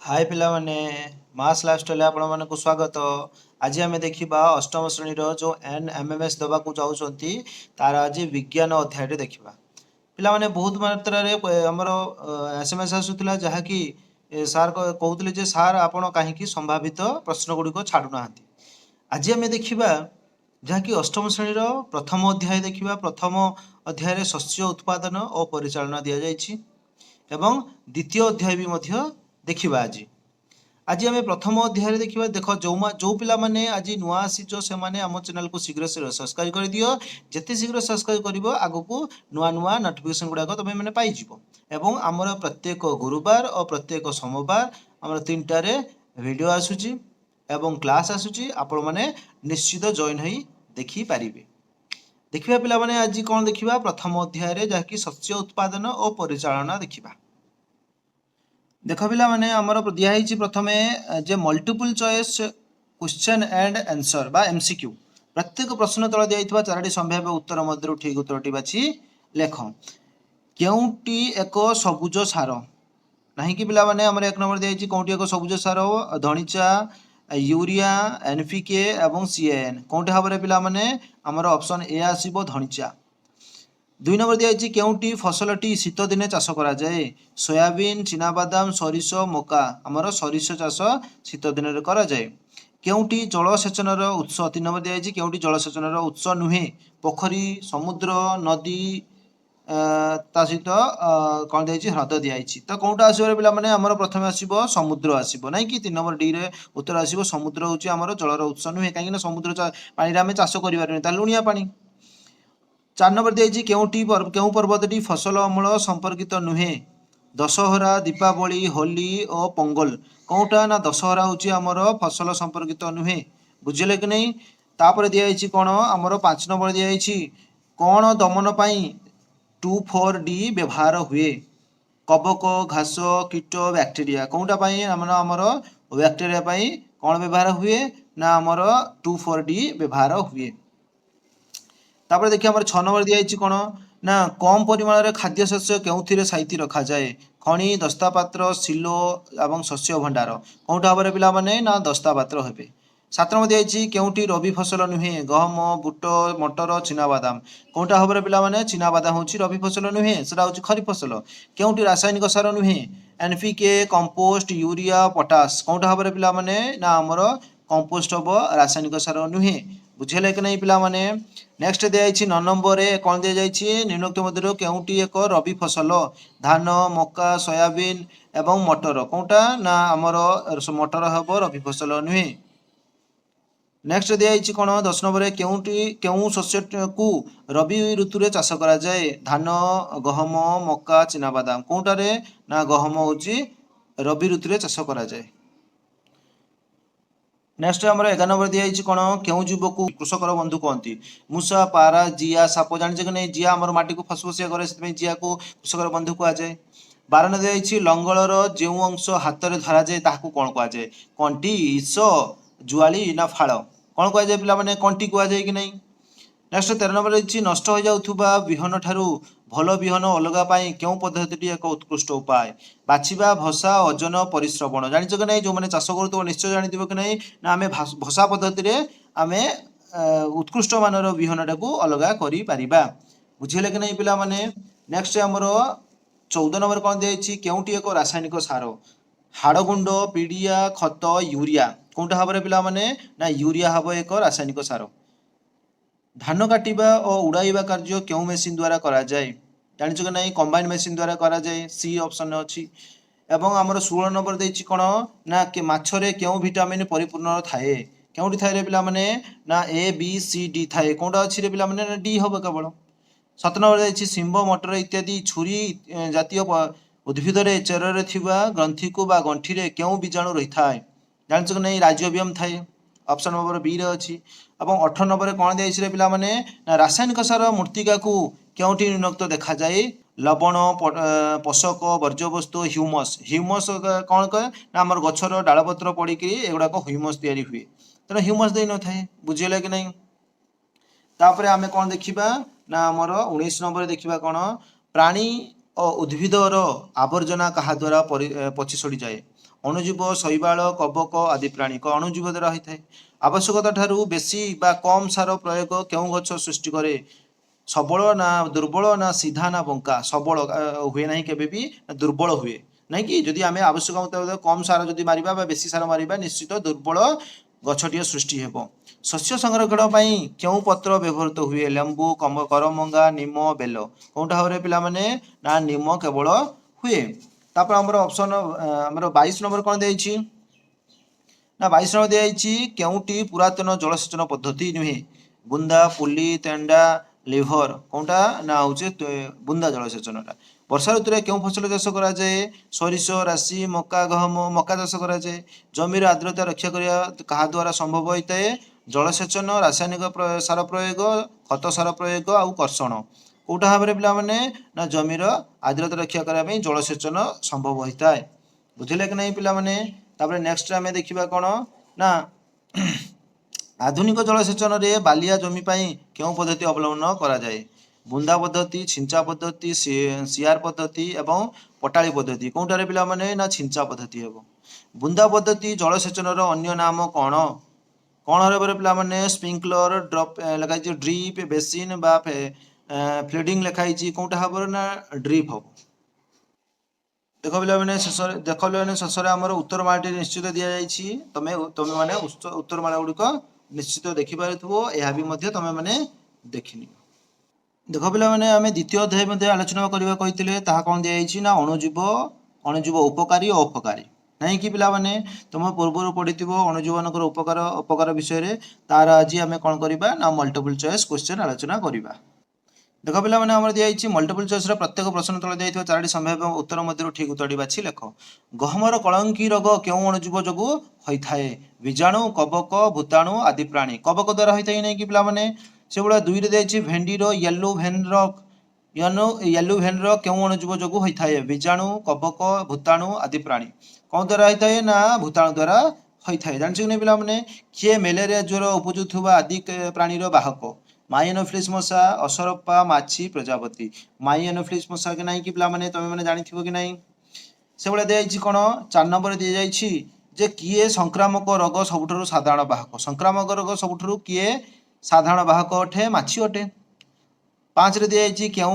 हाय पिला माने मास लाइफस्टाइल आपण मानक स्वागत। आज आम देखा अष्टम श्रेणी जो NMMS दबा को चाहती तार आज विज्ञान अध्याय देखा। पिला माने बहुत मात्रा रे हमर SMS आसुला जहाँकि सार कहते जे सार आपण कहीं संभावित प्रश्न गुड़िक छाड़ू ना। आज आम देखा जहाँकि अष्टम श्रेणी प्रथम अध्याय देखा। प्रथम अध्याय शस्य उत्पादन और परिचालना दि जाइए एवं द्वितीय अध्याय भी देखा। आज आम प्रथम अध्याय देखा। देख जो पिला माने आज नुआ आसीच से आम चैनल को शीघ्र सब्सक्राइब कर दियो। जिते शीघ्र सब्सक्राइब कर आग को नुआ नुआ नोटिफिकेशन गुड़ाक तुम मैंने पाइज। एवं आमर प्रत्येक गुरुवार और प्रत्येक सोमवार आम 3टारे वीडियो आसूची एवं क्लास आसूची। आपण मैंने निश्चित जॉइन हो देखिपारे। देखिए पिला माने आज कौन देखा प्रथम अध्याय जहाँकि शस्य उत्पादन और परिचालना देखा। देख पिला माने आमर दिखाई प्रथमे जे multiple choice question and answer बा MCQ प्रत्येक प्रश्न तल दिया 4टी संभाव्य उत्तर मध्य ठीक उत्तरटी बाछि लेख। केउटी एक सबुज सार नहीं कि पिला माने आमर 1 नंबर दिखाई कौटी एक सबुज सार धनिचा यूरिया NPK एवं CAN कौटी भाव में पिला माने आमर ऑप्शन ए आसीबो धनिचा। 2 नंबर दिखाई केउटी फसलटी शीत दिने चाष करा जाए सोयाबीन चिनाबादाम सरिष मका आमर सरिष चाष शीत दिन करा जाए। केउटी जलसेचनर उत्स 3 नंबर दिखाई केउटी जलसेचनर उत्स नुहे पोखरी समुद्र नदी ता सहित कौन दिखाई ह्रद दिखाई। तो कौटा आसो पिला माने आमर प्रथम आसीबो समुद्र आसीबो नहीं कि 3 नंबर डी रे उत्तर आसीबो समुद्र होची आमर जलर उत्स नुहे कहीं समुद्र पानी आम चाष कर लुणिया पानी। 4 नंबर दिखाई केउ पर्वतटी फसल अमल संपर्कित नुहे दशहरा दीपावली होली और पोंगल कौटा ना दशहरा हूँ आमर फसल संपर्कित नुहे बुझे कि नहीं। तापर दिखाई कौन आमर 5 नंबर दिखाई कौन दमन पाई 2,4-D व्यवहार हुए कबक घास कीट बैक्टेरिया कौटा आमर बैक्टेरिया कौन व्यवहार हुए ना आमर 2,4-D व्यवहार हुए। तापर देखिए आमर 6 नंबर दिखाई कौन ना कम परिमाण में खाद्य शस्य के साइती रखा जाए खणी दस्तापात्र सिलो एवं शस्य भंडार कौटा भाव में पिला माने ना दस्तापात्र हेबे। 7 नंबर दिखाई केउटी रबी फसल नुहे गहम बुट मटर चिनाबादाम कौटा भाव में पिला माने चिनाबादाम हूँ रबी फसल नुहे सेटा हूँ खरीफ फसल। केउटी रासायनिक सार नुहे NPK कंपोस्ट यूरिया पोटास कौटा भाव में पिला माने ना आमर कंपोस्ट हम रासायनिक सार नुहे बुझेले कि नहीं पिला माने। नेक्स्ट दिखाई 9 नंबर कौन दि जाइए निम्नोक्त मध्य केउटी एक रबी फसल धान मका सोयाबीन एवं मटर कौटा ना आमर मटर हम रबी फसल नुहे। नेक्स्ट दिखाई कौन 10 नंबर केउं शस्य को रबी ऋतु रे चाष करा जाए धान गहम मका चिनाबादाम कौटारे ना गहम हूँ रबी ऋतु रे चाष करा जाए। नेक्स्ट आमर 11 नंबर दिखाई कौन केउं जीव को कृषकर बंधु कहती मूषा पारा जिया साप जाने कि नहीं जिया आमर माटी को फसफसिया करे से जिया को कृषकर बंधु कहुए। 12 नंबर दिखाई लंगलर जो अंश हाथ में धरा जाए ताकू कौन कहुए कंटी ईश जुआली ना फाड़ कौन कहुए पिला माने कंटी कहुए कि नहीं। नेक्स्ट 13 नंबर रही नष्ट हो जाउथुबा विहन ठारू भल विहन अलगा पाई क्यों पद्धति एक उत्कृष्ट उपाय बाछिबा भसा ओजन परिश्रवण जानिछ कि नहीं जो मैंने चाष करूँ निश्चय जानी कि नहीं ना आम भसा पद्धति रे आम उत्कृष्ट मानर विहनटा को अलगा करि परिबा बुझिले कि नहीं पिला माने। नेक्स्ट आमर 14 नंबर कौन दिखाई केउटी एक रासायनिक सार हाड़गुंड पीड़िया खत यूरिया कौटा भाव में पिला माने ना यूरिया हम एक रासायनिक सार। धान काटिबा और उड़ाइबा कार्य क्यों मेसीन द्वारा करा जाए जानिछ कि नहीं कंबाइन मेसीन द्वारा करा जाए सी ऑप्शन अच्छी। एवं आमर 16 नंबर देछि कौन ना के माछरे क्यों विटामिन परिपूर्ण थाए केउटी थाए पिला माने ना ABCD थाए कौटा अच्छी पिला माने ना डी हम केवल। 7 नंबर देछि सिंब मटर इत्यादि छुरी जातीय उद्भिद चेर ग्रंथि को बा गंठी रे क्यों बीजाणु रही थाए जानिछ कि नहीं राइजोबियम थाए ऑप्शन नंबर बी रे अच्छी। और 18 नंबर कौन दिखाई पिला माने ना रासायनिक सार मूर्तिका को क्योंटी न्यूनक्त देखा जाए लवण पोषक वर्ज्यवस्तु ह्यूमस ह्यूमस कौन कहे ना आम गचर डालपत्र पड़ी एगुड़ाक ह्यूमस या हुए तेना ह्यूमस दे न थाए बुझेगा कि नहीं। तापर आम कौन देखा ना आमर 19 नंबर देखा कौन प्राणी और उद्भिदर आवर्जना क्या द्वारा पची सड़ी जाए ଅଣୁଜୀବ ଶୈବାଳ କବକ ଆଦି ପ୍ରାଣୀ ଅଣୁଜୀବ ଦ୍ୱାରା ହୋଇଥାଏ। ଆବଶ୍ୟକତା ଠାରୁ ବେଶୀ ବା କମ୍ ସାର ପ୍ରୟୋଗ କେଉଁ ଗଛ ସୃଷ୍ଟି କରେ? सबल ना दुर्बल ना सीधा ना बंका सबल हुए ना केबे भी दुर्बल हुए नहीं कि जदि आम आवश्यक मुताबिक कम सार जदि मारिबा बा बेसी सार मारिबा निश्चित दुर्बल गछटिए सृष्टि हेबो। शस्य संरक्षण पई केउ पत्र व्यवहृत हुए? लेंबू करमंगा निम बेल कोटा भाव पिला माने ना निम केवल हुए। तापर हमर ऑप्शन हमर 22 नंबर कोन देइछि ना 22 नंबर देइछि केउटी पुरातन जलसेचन पद्धति नुहे? बुंदा पुली तेंडा लिभर कोटा ना हूँ बुंदा जलसेचनटा। वर्षा ऋतु में क्यों फसल चाष करा जाए? सरिष राशि मक्का गहम मक्का चाष करा जाए। जमीर आर्द्रता रक्षा करने क्या द्वारा संभव होता है? जलसेचन रासायनिक सार प्रयोग खत सार प्रयोग आउ कर्षण कोटा भाव पिला माने ना जमीर आर्द्रता रक्षा करने जलसेचन संभव होता है। बुझे कि नहीं पिला माने? तापर नेक्स्ट आम देखा कौन ना आधुनिक जलसेचन में बालिया जमी क्यों पद्धति अवलंबन करा जाए? बुंदा पद्धति छिंचा पद्धति सियार पद्धति एवं पटाली पद्धति कौटारे पिला माने ना छिंचा पद्धति हेबो। बुंदा पद्धति जलसेचन अन्य नाम कौन? कौन हर पिला माने स्प्रिंकलर ड्रप लिखाई ड्रिप बेसिन बा फ्लडिंग लिखाई कौटा हम ना ड्रिप हम। देख पिला मैंने शेष देख पिला मैंने शेष आमर उत्तरमालाटी निश्चित दि जाइए तुम तुम मैंने उत्तरमाला गुड़िक निश्चित देखिपार यह भी तुम मैंने देखनी। देख पिला मैंने आम द्वितीय अध्याय आलोचना करवा कही कौन दिखाई ना अणुजीव अणुजीव उपकारी और अपकारी नहीं कि पिला माने तुम पूर्व पढ़ी अणुजीव मान उपकार अपकार विषय तार आज आम कौन करवा ना मल्टीपल चॉइस क्वेश्चन आलोचना करवा। देख पिला मैंने आमर दिखाई मल्टीपल चॉइस प्रत्येक प्रश्न तले दिखाई 4टी संभाव्य उत्तर मध्य ठीक उत्तर बाछि लेख। गहमर कलंकी रोग क्यों अणुजीव जो होता है? बीजाणु कबक भूताणु आदि प्राणी कबक द्वारा होता है नहीं कि पिला माने से भाया 2 रे भेंडीर येलो भेन क्यों अणुजीव जो होता है? बीजाणु कबक भूताणु आदि प्राणी कौन द्वारा होता है ना भूताणु द्वारा होता है। जानछि नहीं पिला माने किए मलेरिया ज्वर उपजुवा आदि प्राणीर बाहक? माई एनोफिलिस मशा असरपा माछी प्रजापति माई एनोफिलिस मशा के नहीं कि पिला माने तुम मैंने जानी कि नहीं से भाया दिखाई कौन 4 नंबर दी जाइए जे किए संक्रामक रोग सबुठ साधारण बाहक? संक्रामक रोग सबुठ किए साधारण बाहक अटे? माछी अटे। 5 रे दिखाई क्यों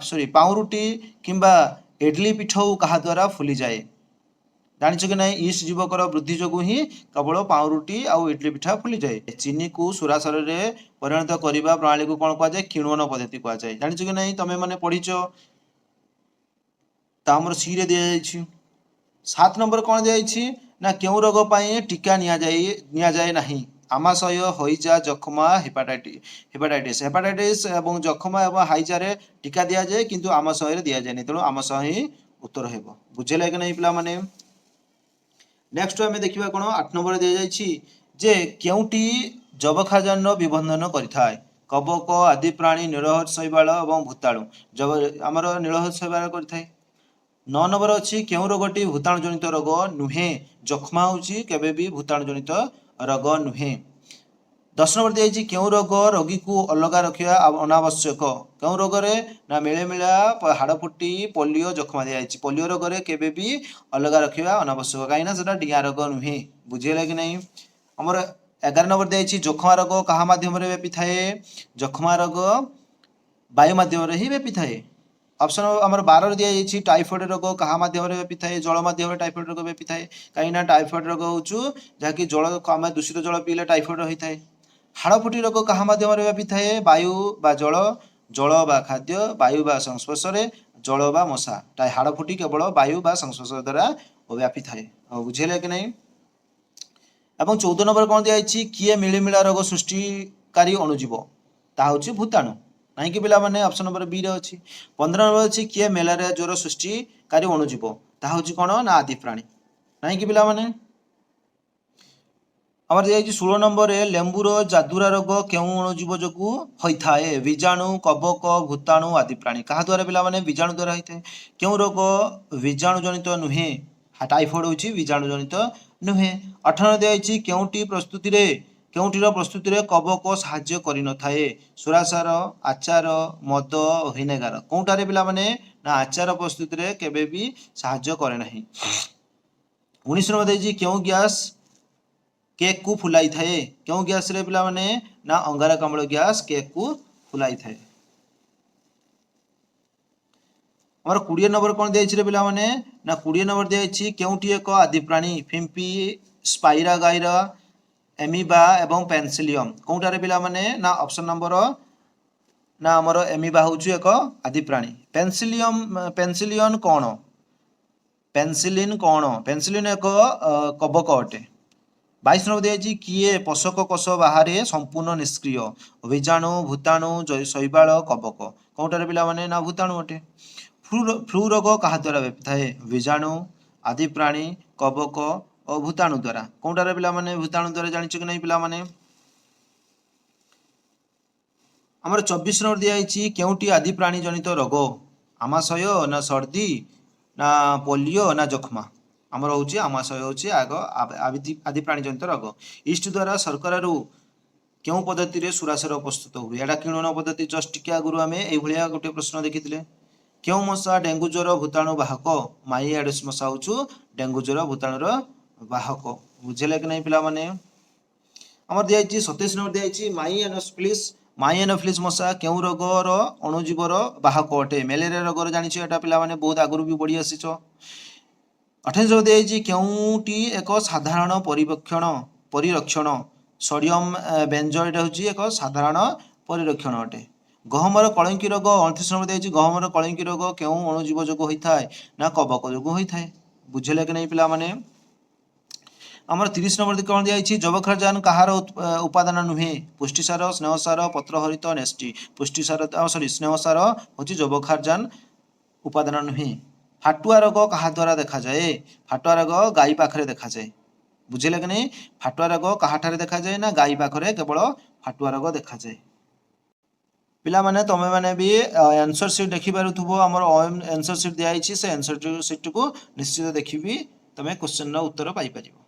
सॉरी पाउरुटी किंबा इडली पिठौ कहा द्वारा फुली जाए? जानिछ कि नहीं ईस्ट जीवकर वृद्धि जो ही केवल पाउरुटी आउ इडली पिठा फुली जाए। चीनी को सुरासर में परिणत करने प्रणाली को कौन कहुए? किण्वन पद्धति कहुए। जानिछ कि नहीं तुम मैंने पढ़ीच तामर सी रे दिखाई। 7 नंबर कौन दिखाई ना क्यों रोग पर टीका नि जाए नहीं? आमाशय हईजा जखमा हेपाटाइटिस हेपाटाइटिस और जखमा और हाइजा टीका दि जाए किंतु आमाशय दि जाए नहीं तेणु आमाशय ही उत्तर हो। बुझे कि नहीं पिला माने? नेक्स्ट आम देखा कौन 8 नंबर दी जाइए जे केउटी जबखाजान विबंधन करिथाय? कबक आदि प्राणी नीलहर शैवाल और भूताणु जब आमर नीलहर शैवाल करिथाय। 9 नंबर अच्छी क्यों रोगटी भूताणु जनित रोग नुहे? जखमा होची केबे भी भूताणु जनित रोग नुहे। 10 नंबर दिखाई क्यों रोग रोगी को अलग रखा अनावश्यक? क्यों रोग ना मिलेमिला हाड़फुटी पोलियो जखमा दिखाई। पोलियो रोग में केबे भी अलग रखा अनावश्यक कहीं डिया रोग नुहे। बुझेगा कि नहीं? आमर 11 नंबर दिखाई जखमा रोग क्या मध्यम व्यापी थाए? जखमा रोग वायु मध्यम ही व्यापी थाए। ऑप्शन आमर 12 दी जाइए टाइफॉइड रोग क्या मध्यम व्यापी थाए? जल मध्यम टाइफॉइड रोग व्यापी थाए कहीं टाइफॉइड रोग हूँ जहाँकि जल आम दूषित जल पीले टाइफॉइड होता है। हाड़फुटी रोग क्या मध्यम व्यापी थाए? वायु बा जल जल बा खाद्य वायु बा संस्पर्श जल बा मशा हाड़फुटी केवल वायु बा संस्पर्श द्वारा व्यापी थाए। बुझेगा कि नहीं? एवं 14 नंबर कौन दिखाई किए मिलीमिला रोग सृष्टिकारी अणुजीव? ता हूँ भूताणु नहीं कि पिला माने ऑप्शन नंबर बी रे अच्छी। 15 नंबर अच्छी किए मलेरिया ज्वर सृष्टिकारी अणुजीव? ता हूँ कौन ना आदि प्राणी नहीं कि पिला माने। आमर दिखाई 16 नंबर लेंबूर जादुरा रोग क्यों अणुजीव जो होता है? बीजाणु कबक भूताणु आदि प्राणी क्या द्वारा पिला माने बीजाणु द्वारा होता है। क्यों रोग बीजाणु जनित नुहे? टाइफॉइड हूँ बीजाणु जनित नुहे। 18 दिखाई केउटी प्रस्तुति कबक साहाय्य करि न थाए? सुरासार आचार मद भिनेगार कौटारे पिला माने ना आचार प्रस्तुति केबे भी साहाय्य करे नहीं। 19 नंबर देछि केउ गैस केक को फुलाई थाए केउ गैस रे पिला माने ना अंगारकाम्ल गैस केक को फुलाई थाए हमर 20 नंबर कोन देछि रे पिला माने ना 20 नंबर देछि केउटी एक आदि प्राणी फिम्पी स्पाइरा गाइरा एमिबा एवं पेन्सिलियम कोउटारे पिला माने ना ऑप्शन नंबर ना हमर एमिबा होछु एक आदि प्राणी पेन्सिलियन कोन पेन्सिलिन कोन पेन्सिलिन एक कवक अटे 22 नंबर दिया किए पोषक कोष बाहर संपूर्ण निष्क्रिय बीजाणु भूताणु शैवाल कवक कौटारे पिला माने ना भूताणु अटे फ्लू रोग क्या द्वारा व्यापी थाए बीजाणु आदि प्राणी कवक और भूताणु द्वारा कौटारे पिला माने भूताणु द्वारा जानिछु कि नहीं पिला माने हमर 24 नंबर दिया केउटी आदि प्राणी जनित रोग आमाशय ना सर्दी ना पोलियो ना जखमा आमर हूँ आमाशय हूँ आग आदि प्राणी जनित रोग इस्ट द्वारा सरकार क्यों पद्धति सुरासर प्रस्तुत हुए यहाँ किणन पद्धति जस्ट टिके आगु आम ये गोटे प्रश्न देखी क्यों मशा डेंगू ज्वर भूताणु बाहक माई एडिस मशा हूँ डेंगू ज्वर भूताणुर बाहक बुझे कि नहीं पिला माने आमर दिया 27 नंबर दिया माई एनोफ्लिस मशा क्यों रोगर अणुजीवर बाहक अटे मेलेरिया रोगर जानी एटा पिला माने बहुत आगु भी बढ़ी आसीच 28 दिया केउटी एक साधारण परिरक्षण सोडियम बेंजोएट हूँ एक साधारण परिरक्षण अटे गहमर कलंकी रोग 29 नंबर दिया गहमर कलंकी रोग क्यों अणुजीव जोग होता है ना कवक जोग होता है बुझे कि नहीं पिला माने आमर 30 नंबर कौन दिया जबक्षारजान कहार उपादान नुहे पुष्टिसार स्नेहसार पत्रहरित नेष्टि पुष्टिसार सॉरी स्नेहसार हूँ जबक्षारजान उपादान नुहे फाटुआ रोग क्या द्वारा देखा जाए फाटुआ रोग गाई पाखे देखा जाए बुझे कि नहीं फाटुआ रोग क्या देखा जाए ना गाई पाखे केवल फाटुआ रोग देखा जाए पिला माने तमे माने भी आंसर सीट देखि पारुथबो हमर आंसर सीट दिया से आंसर सीट को निश्चित देखि भी तमे क्वेश्चन रो उत्तर पाई परिबो।